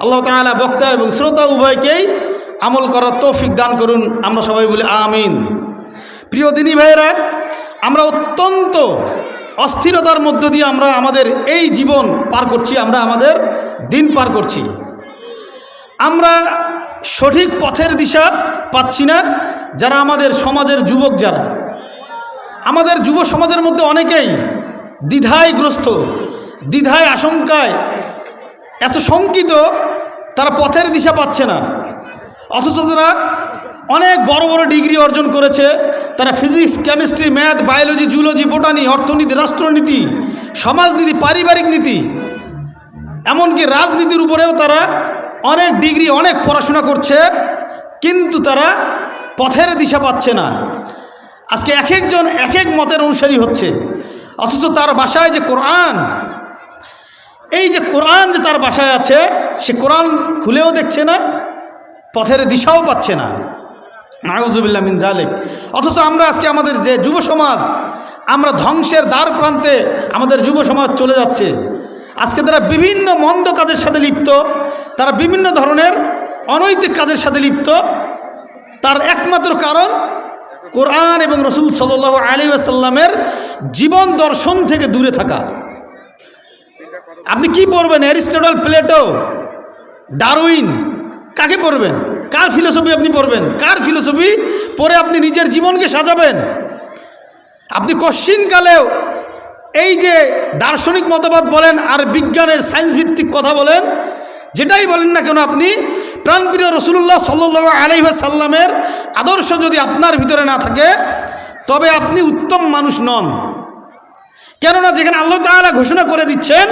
আল্লাহ তাআলা বক্তা এবং শ্রোতা উভয়কেই আমল করার তৌফিক দান করুন। আমরা সবাই বলি আমিন। প্রিয় দিনী ভাইয়েরা, আমরা অত্যন্ত অস্থিরতার মধ্য দিয়ে আমরা আমাদের এই জীবন পার করছি, আমরা আমাদের দিন পার করছি। আমরা সঠিক পথের দিশা পাচ্ছি না। যারা আমাদের সমাজের যুবক, যারা আমাদের যুব সমাজের মধ্যে অনেকেই দ্বিধায়গ্রস্ত, দ্বিধায় আশঙ্কায় এত শঙ্কিত, তারা পথের দিশা পাচ্ছে না। অথচ তারা অনেক বড় বড় ডিগ্রি অর্জন করেছে, তারা physics, chemistry, math, biology, zoology, botany, অর্থনীতি, রাষ্ট্রনীতি, সমাজনীতি, পারিবারিক নীতি, এমনকি রাজনীতির উপরেও তারা অনেক ডিগ্রি, অনেক পড়াশোনা করছে, কিন্তু তারা পথের দিশা পাচ্ছে না। আজকে এক একজন এক এক মতের অনুসারী হচ্ছে, অথচ তার বাসায় যে কোরআন, এই যে কোরআন যে তার বাসায় আছে, সে কোরআন খুলেও দেখছে না, পথের দিশাও পাচ্ছে না। নাউযুবিল্লাহ মিন যালিক। অথচ আমরা আজকে আমাদের যে যুব সমাজ, আমরা ধ্বংসের দ্বার প্রান্তে আমাদের যুব সমাজ চলে যাচ্ছে। আজকে তারা বিভিন্ন মন্দ কাজের সাথে লিপ্ত, তারা বিভিন্ন ধরনের অনৈতিক কাজের সাথে লিপ্ত। তার একমাত্র কারণ কোরআন এবং রাসূল সাল্লাল্লাহু আলাইহি ওয়াসাল্লামের জীবন দর্শন থেকে দূরে থাকা। আপনি কি পড়বেন? অ্যারিস্টটল, প্লেটো, ডারউইন, কাকে পড়বেন? কার ফিলোসফি আপনি পড়বেন? কার ফিলোসফি পড়ে আপনি নিজের জীবনকে সাজাবেন? আপনি কশ্চিনকালেও এই যে দার্শনিক মতবাদ বলেন আর বিজ্ঞানের সায়েন্স ভিত্তিক কথা বলেন, যেটাই বলেন না কেন, আপনি প্রাণপ্রিয় রাসূলুল্লাহ সাল্লাল্লাহু আলাইহি ওয়াসাল্লামের আদর্শ যদি আপনার ভিতরে না থাকে, তবে আপনি উত্তম মানুষ নন। কেননা যেখানে আল্লাহ তাআলা ঘোষণা করে দিচ্ছেন,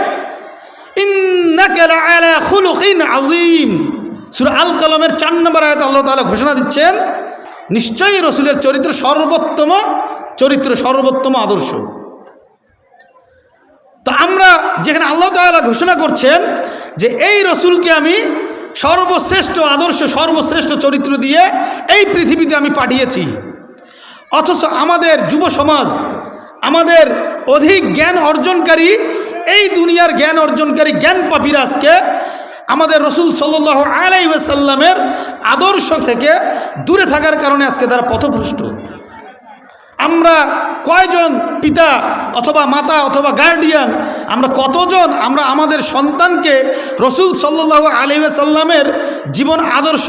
ইন্নাকা লাআলা খুলুকিন আযীম, সূরা আল কলমের 4 নম্বর আয়াতে আল্লাহ তাআলা ঘোষণা দিচ্ছেন, নিশ্চয়ই রসুলের চরিত্র সর্বোত্তম চরিত্র, সর্বোত্তম আদর্শ। তো আমরা যেখানে আল্লাহ তাআলা ঘোষণা করছেন যে এই রসুলকে আমি সর্বশ্রেষ্ঠ আদর্শ, সর্বশ্রেষ্ঠ চরিত্র দিয়ে এই পৃথিবীতে আমি পাঠিয়েছি, অথচ আমাদের যুব সমাজ, আমাদের অধিক জ্ঞান অর্জনকারী, এই দুনিয়ার জ্ঞান অর্জনকারী জ্ঞান পাপীরা আজকে আমাদের রাসূল সাল্লাল্লাহু আলাইহি ওয়াসাল্লামের আদর্শ থেকে দূরে থাকার কারণে আজকে তারা পথভ্রষ্ট। আমরা কয়জন পিতা অথবা মাতা অথবা গার্ডিয়ান, আমরা কতজন আমরা আমাদের সন্তানকে রাসূল সাল্লাল্লাহু আলাইহি ওয়াসাল্লামের জীবন আদর্শ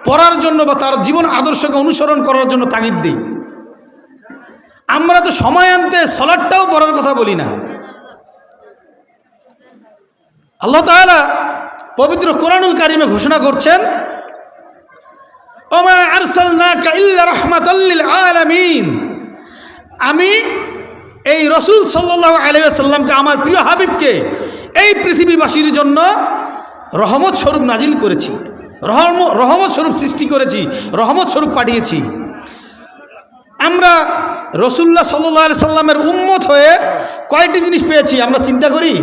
পড়ার জন্য বা তার জীবন আদর্শকে অনুসরণ করার জন্য তাগিদ দিই? আমরা তো সময় আনতে সালাতটাও পড়ার কথা বলি না। আল্লাহ তাআলা পবিত্র কোরআনুল কারীমে ঘোষণা করছেন, ওমা আরসালনাকা ইল্লা রাহমাতাল লিল আলামিন, আমি এই রাসূল সাল্লাল্লাহু আলাইহি ওয়াসাল্লামকে, আমার প্রিয় হাবিবকে এই পৃথিবীবাসীর জন্য রহমত স্বরূপ নাজিল করেছি, রহমত স্বরূপ সৃষ্টি করেছি, রহমত স্বরূপ পাঠিয়েছি। আমরা রাসূলুল্লাহ সাল্লাল্লাহু আলাইহি সাল্লামের উম্মত হয়ে কয়টি জিনিস পেয়েছি আমরা চিন্তা করি?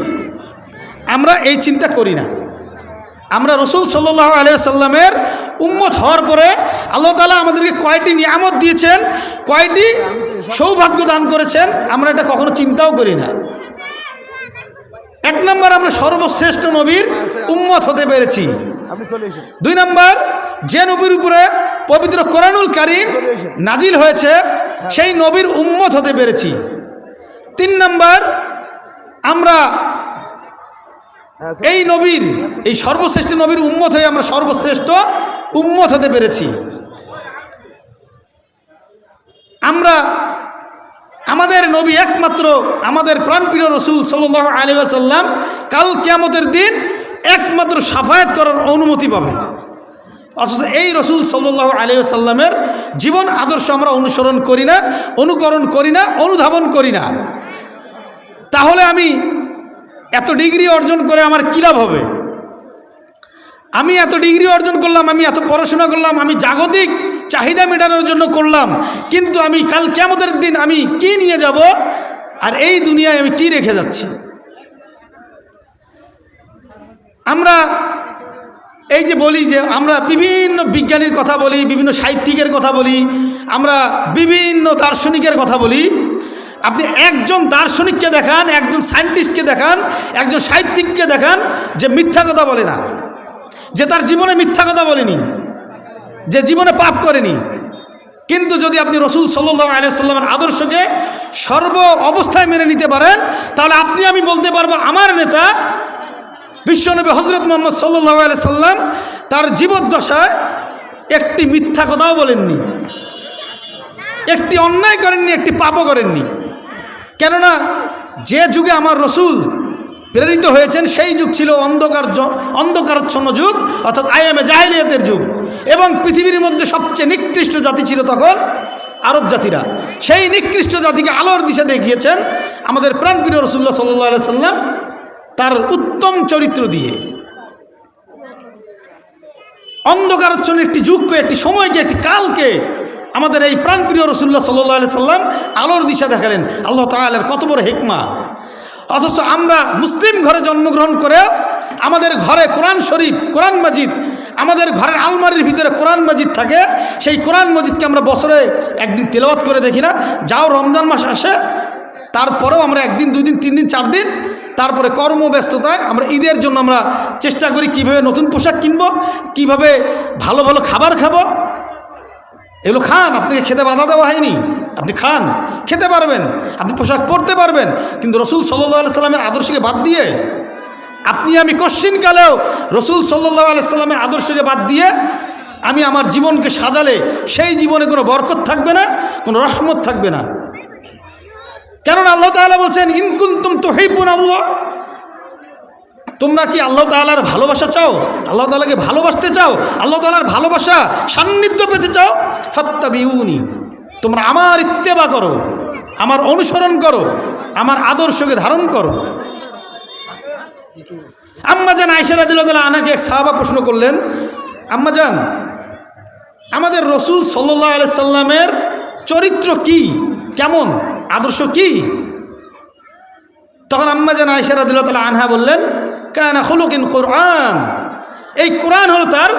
আমরা এই চিন্তা করি না। আমরা রাসূল সাল্লাল্লাহু আলাইহি সাল্লামের উম্মত হওয়ার পরে আল্লাহ তাআলা আমাদেরকে কয়টি নিয়ামত দিয়েছেন, কয়টি সৌভাগ্য দান করেছেন, আমরা এটা কখনো চিন্তাও করি না। 1 নম্বর, আমরা সর্বশ্রেষ্ঠ নবীর উম্মত হতে পেরেছি। 2 নম্বর, যে নবীর উপরে পবিত্র কোরআনুল কারীম নাজিল হয়েছে সেই নবীর উম্মত হতে পেরেছি। 3 নম্বর, আমরা এই নবীর, এই সর্বশ্রেষ্ঠ নবীর উম্মত হয়ে আমরা সর্বশ্রেষ্ঠ উম্মত হতে পেরেছি। আমরা আমাদের নবী একমাত্র আমাদের প্রাণপ্রিয় রাসূল সাল্লাল্লাহু আলাইহি ওয়াসাল্লাম কাল কিয়ামতের দিন একমাত্র শাফায়াত করার অনুমতি পাবেন, অথচ এই রাসূল সাল্লাল্লাহু আলাইহি ওয়াসাল্লামের জীবন আদর্শ আমরা অনুসরণ করি না, অনুকরণ করি না, অনুধাবন করি না। তাহলে আমি এত ডিগ্রি অর্জন করে আমার কী লাভ হবে? আমি এত ডিগ্রি অর্জন করলাম, আমি এত পড়াশোনা করলাম, আমি জাগতিক চাহিদা মেটানোর জন্য করলাম, কিন্তু আমি কাল কিয়ামতের দিন আমি কি নিয়ে যাব, আর এই দুনিয়ায় আমি কি রেখে যাচ্ছি? আমরা এই যে বলি যে আমরা বিভিন্ন বিজ্ঞানীর কথা বলি, বিভিন্ন সাহিত্যিকের কথা বলি, আমরা বিভিন্ন দার্শনিকের কথা বলি। আপনি একজন দার্শনিককে দেখান, একজন সায়েন্টিস্টকে দেখান, একজন সাহিত্যিককে দেখান যে মিথ্যা কথা বলে না। যে তার জীবনে মিথ্যা কথা বলেনি, যে জীবনে পাপ করেনি। কিন্তু যদি আপনি রসুল সাল্লাল্লাহু আলাইহি সাল্লামের আদর্শকে সর্ব অবস্থায় মেনে নিতে পারেন, তাহলে আপনি আমি বলতে পারবো আমার নেতা বিশ্বনবী হযরত মুহাম্মদ সাল্লাল্লাহু আলাইহি সাল্লাম তার জীবদ্দশায় একটি মিথ্যা কথাও বলেননি, একটি অন্যায় করেননি, একটি পাপও করেননি। কেননা যে যুগে আমার রসুল প্রেরিত হয়েছেন সেই যুগ ছিল অন্ধকারাচ্ছন্ন যুগ, অর্থাৎ আইয়ামে জাহিলিয়াতের যুগ। এবং পৃথিবীর মধ্যে সবচেয়ে নিকৃষ্ট জাতি ছিল তখন আরব জাতিরা। সেই নিকৃষ্ট জাতিকে আলোর দিশা দেখিয়েছেন আমাদের প্রাণপ্রিয় রাসূলুল্লাহ সাল্লাল্লাহু আলাইহি সাল্লাম তার উত্তম চরিত্র দিয়ে। অন্ধকারাচ্ছন্ন একটি যুগকে, একটি সময়কে, একটি কালকে আমাদের এই প্রাণপ্রিয় রাসূলুল্লাহ সাল্লাল্লাহু আলাইহি সাল্লাম আলোর দিশা দেখালেন। আল্লাহ তাআলার কত বড় হিকমা! অথচ আমরা মুসলিম ঘরে জন্মগ্রহণ করে আমাদের ঘরে কোরআন শরীফ, কোরআন মাজিদ, আমাদের ঘরের আলমারির ভিতরে কোরআন মাজিদ থাকে। সেই কোরআন মাজিদকে আমরা বছরে একদিন তেলাওয়াত করে দেখি না। যাও রমজান মাস আসে, তারপরেও আমরা একদিন, দুই দিন, তিন দিন, চার দিন, তারপরে কর্মব্যস্ততায় আমরা ঈদের জন্য আমরা চেষ্টা করি কীভাবে নতুন পোশাক কিনবো, কীভাবে ভালো ভালো খাবার খাবো। এগুলো খান, আপনাকে খেতে বাধা দেওয়া হয়নি, আপনি খান, খেতে পারবেন, আপনি পোশাক পরতে পারবেন। কিন্তু রসুল সাল্লাল্লাহু আলাইহি সাল্লামের আদর্শকে বাদ দিয়ে আপনি আমি কশ্চিনকালেও রসুল সাল্লাল্লাহু আলাইহি সাল্লামের আদর্শকে বাদ দিয়ে আমি আমার জীবনকে সাজালে সেই জীবনে কোনো বরকত থাকবে না, কোনো রহমত থাকবে না। কেননা আল্লাহ তাআলা বলছেন, ইন কুনতুম তুহিব্বুনাল্লাহ, তোমরা কি আল্লাহ তাআলার ভালোবাসা চাও, আল্লাহ তাআলাকে ভালোবাসতে চাও, আল্লাহ তাআলার ভালোবাসা সান্নিধ্য পেতে চাও, ফাত্তাবিউনি, তোমরা আমার ইত্তেবা করো, আমার অনুসরণ করো, আমার আদর্শকে ধারণ করো। আম্মাজান আয়েশা রাদিয়াল্লাহু তাআলা আনহাকে এক সাহাবা প্রশ্ন করলেন, আম্মাজান, আমাদের রসুল সাল্লাল্লাহু আলাইহি সাল্লামের চরিত্র কি, কেমন, আদর্শ কি? তখন আম্মাজান আয়েশা রাদিয়াল্লাহু তাআলা আনহা বললেন, কানা খুলুকিন কুরআন, এই কোরআন হলো তার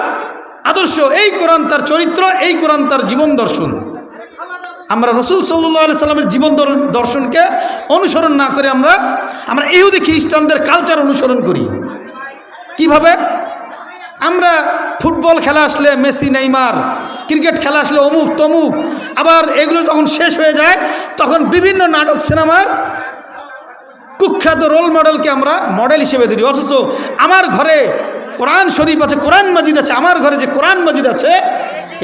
আদর্শ, এই কোরআন তার চরিত্র, এই কোরআন তার জীবন দর্শন। আমরা রসুল সাল্লাল্লাহু আলাইহি সাল্লামের জীবন দর্শনকে অনুসরণ না করে আমরা ইহুদি খ্রিস্টানদের কালচার অনুসরণ করি। কিভাবে? আমরা ফুটবল খেলা আসলে মেসি, নেইমার, ক্রিকেট খেলা আসলে অমুক তমুক, আবার এগুলো যখন শেষ হয়ে যায় তখন বিভিন্ন নাটক সিনেমার কুখ্যাত রোল মডেলকে আমরা মডেল হিসেবে ধরি। অথচ আমার ঘরে কোরআন শরীফ আছে, কোরআন মাজিদ আছে, আমার ঘরে যে কোরআন মাজিদ আছে,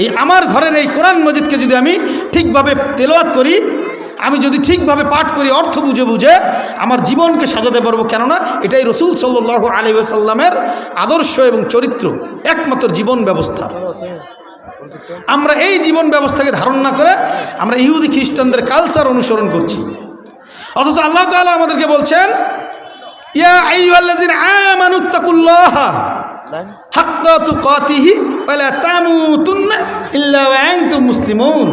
এই আমার ঘরের এই কোরআন মাজিদকে যদি আমি ঠিকভাবে তেলাওয়াত করি, আমি যদি ঠিকভাবে পাঠ করি, অর্থ বুঝে বুঝে আমার জীবনকে সাজাতে পারবো। কেননা এটাই রসুল সাল্লাল্লাহু আলাইহি ওয়াসাল্লামের আদর্শ এবং চরিত্র, একমাত্র জীবন ব্যবস্থা। আমরা এই জীবন ব্যবস্থাকে ধারণ না করে আমরা ইহুদি খ্রিস্টানদের কালচার অনুসরণ করছি। অথচ আল্লাহ তাআলা আমাদেরকে বলছেন, ইয়া আইয়ুহাল্লাযীনা আমানুত্তাকুল্লাহা হাক্কা তুকাতিহি ওয়া লা তামুতুন্না ইল্লা ওয়া আনতুম মুসলিমুন।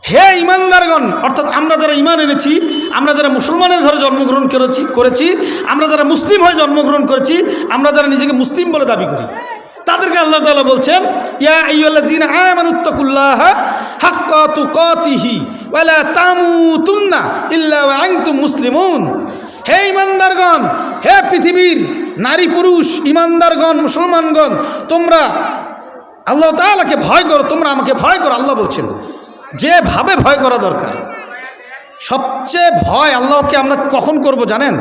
হে ঈমানদারগণ, অর্থাৎ আমরা যারা ঈমান এনেছি, আমরা যারা মুসলমানের ঘরে জন্মগ্রহণ করেছি, আমরা যারা মুসলিম হয়ে জন্মগ্রহণ করেছি, আমরা যারা নিজেকে মুসলিম বলে দাবি করি, তাদেরকে আল্লাহ তাআলা বলছেন, ইয়া আইয়ুহাল্লাযীনা আমানুত্তাকুল্লাহা হাক্কা তুকাতিহি ওয়া লা তামুতুন্না ইল্লা ওয়া আনতুম মুসলিমুন। হে ঈমানদারগণ, হে পৃথিবীর নারী পুরুষ ঈমানদারগণ, মুসলমানগণ, তোমরা আল্লাহ তাআলাকে ভয় করো, তোমরা আমাকে ভয় করো। আল্লাহ বলছেন যেভাবে ভয় করা দরকার। সবচেয়ে ভয় আল্লাহকে আমরা কখন করব জানেন?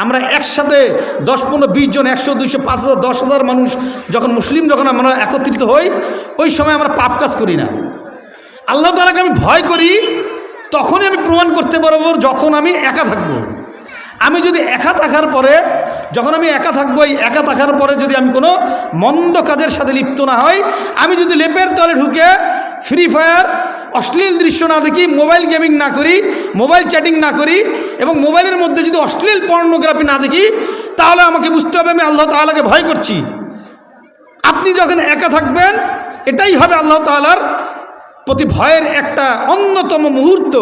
আমরা একসাথে 10, 15, 20 জন, 100, 200, 5,000, 10,000 মানুষ যখন আমরা একত্রিত হই, ওই সময় আমরা পাপ কাজ করি না। আল্লাহ তাআলাকে আমি ভয় করি তখনই আমি প্রমাণ করতে পারবো যখন আমি একা থাকবো। আমি যদি একা থাকার পরে, যখন আমি একা থাকবো, এই একা থাকার পরে যদি আমি কোনো মন্দ কাজের সাথে লিপ্ত না হই, আমি যদি লেপের তলে ঢুকে ফ্রি ফায়ার, অশ্লীল দৃশ্য না দেখি, মোবাইল গেমিং না করি, মোবাইল চ্যাটিং না করি, এবং মোবাইলের মধ্যে যদি অশ্লীল পর্নোগ্রাফি না দেখি, তাহলে আমাকে বুঝতে হবে আমি আল্লাহ তাআলাকে ভয় করছি। আপনি যখন একা থাকবেন, এটাই হবে আল্লাহ তাআলার প্রতি ভয়ের একটা অন্যতম মুহূর্ত।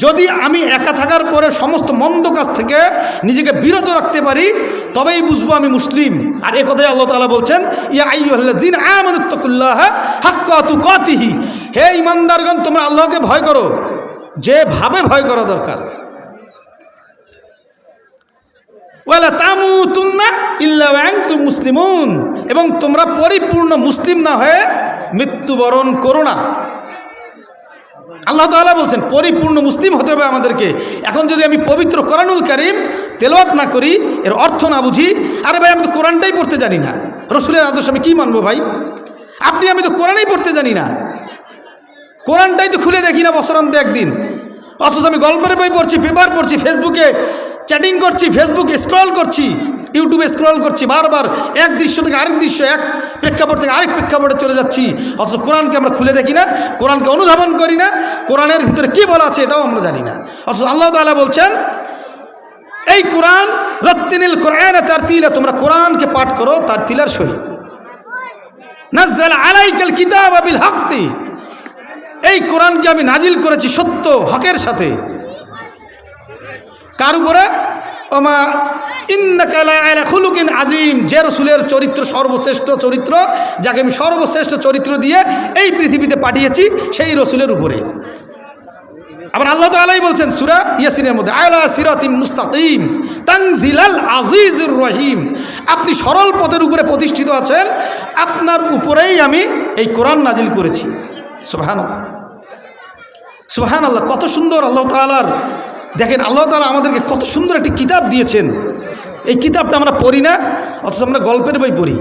যদি আমি একা থাকার পরে সমস্ত মন্দ কাজ থেকে নিজেকে বিরত রাখতে পারি, তবেই বুঝবো আমি মুসলিম। আর এ কথাই আল্লাহ তাআলা বলছেন, ইয়া আইয়ুহাল্লাযীনা আমানুত্তাকুল্লাহা হাক্কা তুকাতিহি, হে ঈমানদারগণ, তোমরা আল্লাহকে ভয় করো যেভাবে ভয় করা দরকার। ওয়ালা তামুতুন্না ইল্লা ওয়া আনতুম মুসলিমুন, এবং তোমরা পরিপূর্ণ মুসলিম না হয়ে মৃত্যুবরণ করো না। আল্লাহ তাআলা বলছেন পরিপূর্ণ মুসলিম হতে হবে আমাদেরকে। এখন যদি আমি পবিত্র কোরআনুল কারীম তেলাওয়াত না করি, এর অর্থ না বুঝি, আরে ভাই আমি তো কোরআনটাই পড়তে জানি না, রসুলের আদর্শ আমি কী মানবো ভাই? আমি তো কোরআনই পড়তে জানি না, কোরআনটাই তো খুলে দেখি না বছরান্তে একদিন, অথচ আমি গল্পের বই পড়ছি, পেপার পড়ছি, ফেসবুকে চ্যাটিং করছি, ফেসবুকে স্ক্রল করছি, ইউটিউবে স্ক্রল করছি, বারবার এক দৃশ্য থেকে আরেক দৃশ্য, এক প্রেক্ষাপট থেকে আরেক প্রেক্ষাপটে চলে যাচ্ছি, অথচ কোরআনকে আমরা খুলে দেখি না, কোরআনকে অনুধাবন করি না, কোরআনের ভিতরে কী বলা আছে এটাও আমরা জানি না। অথচ আল্লাহ তাআলা বলছেন এই কোরআন রত্তিনিল কোরআন তারতিলা, তোমরা কোরআনকে পাঠ করো তার তিলার সহিত। নাজ্জাল আলাইকাল কিতাবা বিল হক্কি, এই কোরআনকে আমি নাজিল করেছি সত্য হকের সাথে। কার উপরে? ওমা ইন্নাকা লাআলা খুলুকিন আযীম, যে রসুলের চরিত্র সর্বশ্রেষ্ঠ চরিত্র, যাকে আমি সর্বশ্রেষ্ঠ চরিত্র দিয়ে এই পৃথিবীতে পাঠিয়েছি, সেই রসুলের উপরে। আবার আল্লাহ তাআলাই বলছেন সূরা ইয়াসিনের মধ্যে, আলা সিরাতিম মুস্তাকিম তানজিলাল আজিজুর রহিম, আপনি সরল পথের উপরে প্রতিষ্ঠিত আছেন, আপনার উপরেই আমি এই কোরআন নাজিল করেছি। সুবহানাল্লাহ, সুবহানাল্লাহ, কত সুন্দর আল্লাহ তাআলার, দেখেন আল্লাহ তাআলা আমাদেরকে কত সুন্দর একটি কিতাব দিয়েছেন। এই কিতাবটা আমরা পড়ি না, অথচ আমরা গল্পের বই পড়ি।